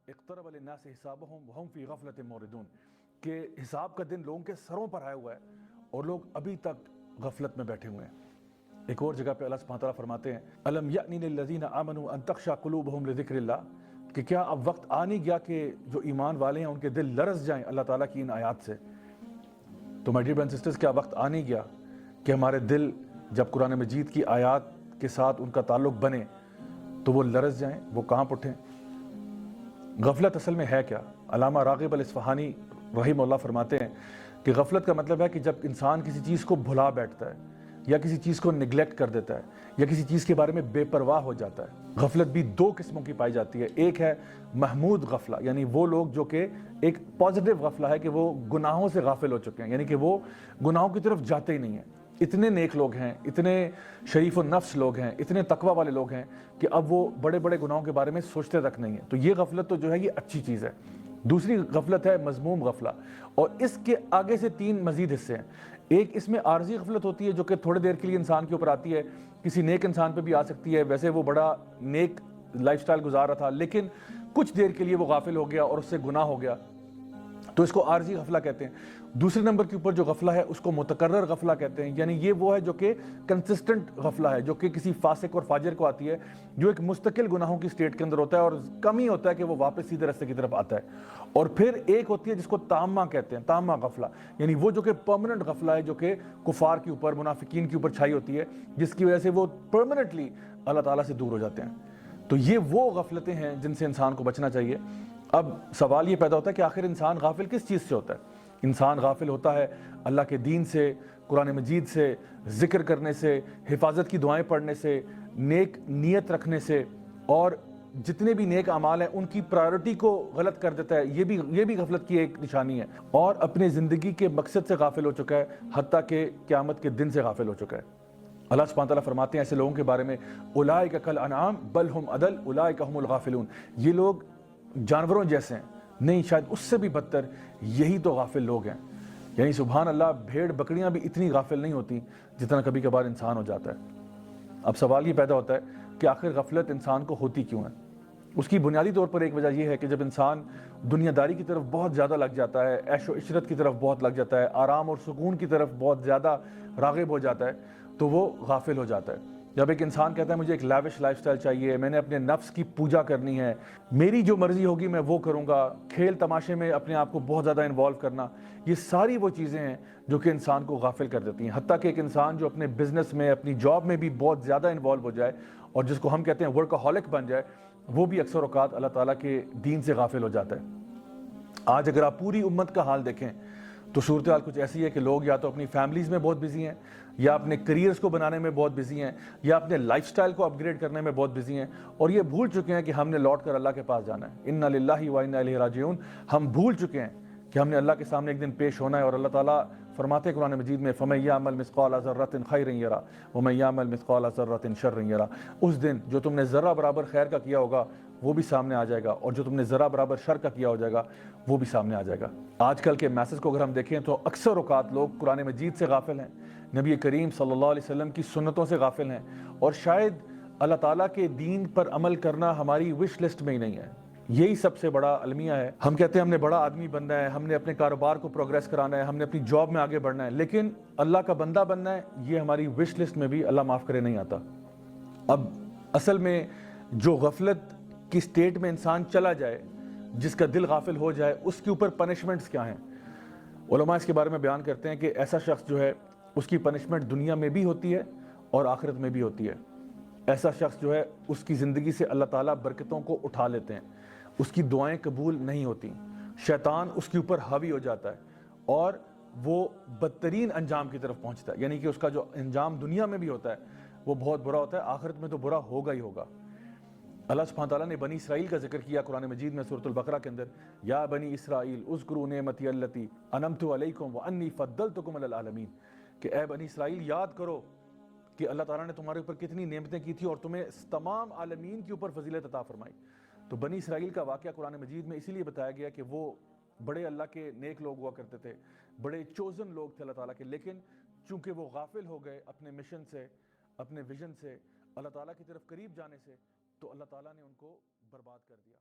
اقترب للناس حسابهم وهم فی غفلۃ معرضون، کہ حساب کا دن لوگوں کے سروں پر آیا ہوا ہے اور لوگ ابھی تک غفلت میں بیٹھے ہوئے ہیں۔ ایک اور جگہ پہ اللہ سبحانہ تعالیٰ فرماتے ہیں الم یأن للذین آمنوا ان تخشع قلوبهم لذکر اللہ، کہ کیا اب وقت آ نہیں گیا کہ جو ایمان والے ہیں ان کے دل لرز جائیں اللہ تعالیٰ کی ان آیات سے۔ تو my dear brothers and sisters, کیا وقت آ نہیں گیا کہ ہمارے دل جب قرآن مجید کی آیات کے ساتھ ان کا تعلق بنے تو وہ لرز جائیں، وہ کانپ اٹھیں؟ غفلت اصل میں ہے کیا؟ علامہ راغب الاصفہانی رحمہ اللہ فرماتے ہیں کہ غفلت کا مطلب ہے کہ جب انسان کسی چیز کو بھلا بیٹھتا ہے یا کسی چیز کو نگلیکٹ کر دیتا ہے یا کسی چیز کے بارے میں بے پرواہ ہو جاتا ہے۔ غفلت بھی دو قسموں کی پائی جاتی ہے، ایک ہے محمود غفلہ، یعنی وہ لوگ جو کہ ایک پازیٹیو غفلہ ہے کہ وہ گناہوں سے غافل ہو چکے ہیں، یعنی کہ وہ گناہوں کی طرف جاتے ہی نہیں ہیں، اتنے نیک لوگ ہیں، اتنے شریف النفس لوگ ہیں، اتنے تقوی والے لوگ ہیں کہ اب وہ بڑے بڑے گناہوں کے بارے میں سوچتے تک نہیں ہیں۔ تو یہ غفلت تو جو ہے یہ اچھی چیز ہے۔ دوسری غفلت ہے مذموم غفلہ، اور اس کے آگے سے تین مزید حصے ہیں۔ ایک اس میں عارضی غفلت ہوتی ہے جو کہ تھوڑی دیر کے لیے انسان کے اوپر آتی ہے، کسی نیک انسان پہ بھی آ سکتی ہے، ویسے وہ بڑا نیک لائف سٹائل گزار رہا تھا لیکن کچھ دیر کے لیے وہ غافل ہو گیا اور اس سے گناہ ہو گیا، تو اس کو عارضی غفلہ کہتے ہیں۔ دوسرے نمبر کے اوپر جو غفلہ ہے اس کو متکرر غفلہ کہتے ہیں، یعنی یہ وہ ہے جو کہ کنسسٹنٹ غفلہ ہے، جو کہ کسی فاسق اور فاجر کو آتی ہے، جو ایک مستقل گناہوں کی سٹیٹ کے اندر ہوتا ہے اور کم ہی ہوتا ہے کہ وہ واپس سیدھے راستے کی طرف آتا ہے۔ اور پھر ایک ہوتی ہے جس کو تامہ کہتے ہیں، تامہ غفلہ، یعنی وہ جو کہ پرماننٹ غفلہ ہے، جو کہ کفار کے اوپر، منافقین کے اوپر چھائی ہوتی ہے، جس کی وجہ سے وہ پرماننٹلی اللہ تعالیٰ سے دور ہو جاتے ہیں۔ تو یہ وہ غفلتیں ہیں جن سے انسان کو بچنا چاہیے۔ اب سوال یہ پیدا ہوتا ہے کہ آخر انسان غافل کس چیز سے ہوتا ہے؟ انسان غافل ہوتا ہے اللہ کے دین سے، قرآن مجید سے، ذکر کرنے سے، حفاظت کی دعائیں پڑھنے سے، نیک نیت رکھنے سے، اور جتنے بھی نیک اعمال ہیں ان کی پرائیورٹی کو غلط کر دیتا ہے، یہ بھی غفلت کی ایک نشانی ہے، اور اپنے زندگی کے مقصد سے غافل ہو چکا ہے، حتیٰ کہ قیامت کے دن سے غافل ہو چکا ہے۔ اللہ سبحانہ تعالیٰ فرماتے ہیں ایسے لوگوں کے بارے میں اولئک کالانعام بل ہم اضل اولئک هم الغافلون، یہ لوگ جانوروں جیسے ہیں، نہیں شاید اس سے بھی بدتر، یہی تو غافل لوگ ہیں۔ یعنی سبحان اللہ، بھیڑ بکریاں بھی اتنی غافل نہیں ہوتی جتنا کبھی کبھار انسان ہو جاتا ہے۔ اب سوال یہ پیدا ہوتا ہے کہ آخر غفلت انسان کو ہوتی کیوں ہے؟ اس کی بنیادی طور پر ایک وجہ یہ ہے کہ جب انسان دنیا داری کی طرف بہت زیادہ لگ جاتا ہے، عیش و عشرت کی طرف بہت لگ جاتا ہے، آرام اور سکون کی طرف بہت زیادہ راغب ہو جاتا ہے، تو وہ غافل ہو جاتا ہے۔ جب ایک انسان کہتا ہے مجھے ایک لیوش لائف سٹائل چاہیے، میں نے اپنے نفس کی پوجا کرنی ہے، میری جو مرضی ہوگی میں وہ کروں گا، کھیل تماشے میں اپنے آپ کو بہت زیادہ انوالو کرنا، یہ ساری وہ چیزیں ہیں جو کہ انسان کو غافل کر دیتی ہیں۔ حتیٰ کہ ایک انسان جو اپنے بزنس میں، اپنی جاب میں بھی بہت زیادہ انوالو ہو جائے اور جس کو ہم کہتے ہیں ورکہولک بن جائے، وہ بھی اکثر اوقات اللہ تعالیٰ کے دین سے غافل ہو جاتا ہے۔ آج اگر آپ پوری امت کا حال دیکھیں تو صورتحال کچھ ایسی ہے کہ لوگ یا تو اپنی فیملیز میں بہت بزی ہیں، یا اپنے کریئرز کو بنانے میں بہت بزی ہیں، یا اپنے لائف سٹائل کو اپ گریڈ کرنے میں بہت بزی ہیں، اور یہ بھول چکے ہیں کہ ہم نے لوٹ کر اللہ کے پاس جانا ہے۔ انا للہ و انا الیہ راجعون، ہم بھول چکے ہیں کہ ہم نے اللہ کے سامنے ایک دن پیش ہونا ہے، اور اللہ تعالیٰ فرماتے ہیں قرآن مجید میں فَمَن يَعْمَلْ مِثْقَالَ ذَرَّةٍ خَيْرًا يَرَهُ وَمَن يَعْمَلْ مِثْقَالَ ذَرَّةٍ شَرًّا يَرَهُ، اس دن جو تم نے ذرہ برابر خیر کا کیا ہوگا وہ بھی سامنے آ جائے گا، اور جو تم نے ذرہ برابر شر کا کیا ہو جائے گا وہ بھی سامنے آ جائے گا۔ آج کل کے میسج کو اگر ہم دیکھیں تو اکثر اوقات لوگ قرآن مجید سے غافل ہیں، نبی کریم صلی اللہ علیہ وسلم کی سنتوں سے غافل ہیں، اور شاید اللہ تعالیٰ کے دین پر عمل کرنا ہماری وش لسٹ میں ہی نہیں ہے۔ یہی سب سے بڑا المیہ ہے۔ ہم کہتے ہیں ہم نے بڑا آدمی بننا ہے، ہم نے اپنے کاروبار کو پروگریس کرانا ہے، ہم نے اپنی جاب میں آگے بڑھنا ہے، لیکن اللہ کا بندہ بننا ہے، یہ ہماری وش لسٹ میں بھی اللہ معاف کرے نہیں آتا۔ اب اصل میں جو غفلت کی سٹیٹ میں انسان چلا جائے، جس کا دل غافل ہو جائے، اس کے اوپر پنشمنٹس کیا ہیں؟ علماء اس کے بارے میں بیان کرتے ہیں کہ ایسا شخص جو ہے اس کی پنشمنٹ دنیا میں بھی ہوتی ہے اور آخرت میں بھی ہوتی ہے۔ ایسا شخص جو ہے اس کی زندگی سے اللہ تعالیٰ برکتوں کو اٹھا لیتے ہیں، اس کی دعائیں قبول نہیں ہوتی، شیطان اس کے اوپر حاوی ہو جاتا ہے اور وہ بدترین انجام کی طرف پہنچتا ہے، یعنی کہ اس کا جو انجام دنیا میں بھی ہوتا ہے وہ بہت برا ہوتا ہے، آخرت میں تو برا ہوگا ہی ہوگا۔ اللہ سبحانہ تعالیٰ نے بنی اسرائیل کا ذکر کیا قرآن مجید میں سورۃ البقرہ کے اندر، یا بنی اسرائیل اذکروا نعمتی التی انعمت علیکم وانی فضلتکم علی العالمین، کہ اے بنی اسرائیل یاد کرو کہ اللہ تعالیٰ نے تمہارے اوپر کتنی نعمتیں کی تھی اور تمہیں تمام عالمین کے اوپر فضیلت عطا فرمائی۔ تو بنی اسرائیل کا واقعہ قرآن مجید میں اسی لیے بتایا گیا کہ وہ بڑے اللہ کے نیک لوگ ہوا کرتے تھے، بڑے چوزن لوگ تھے اللہ تعالیٰ کے، لیکن چونکہ وہ غافل ہو گئے اپنے مشن سے، اپنے ویژن سے، اللہ تعالیٰ کی طرف قریب جانے سے، تو اللہ تعالیٰ نے ان کو برباد کر دیا۔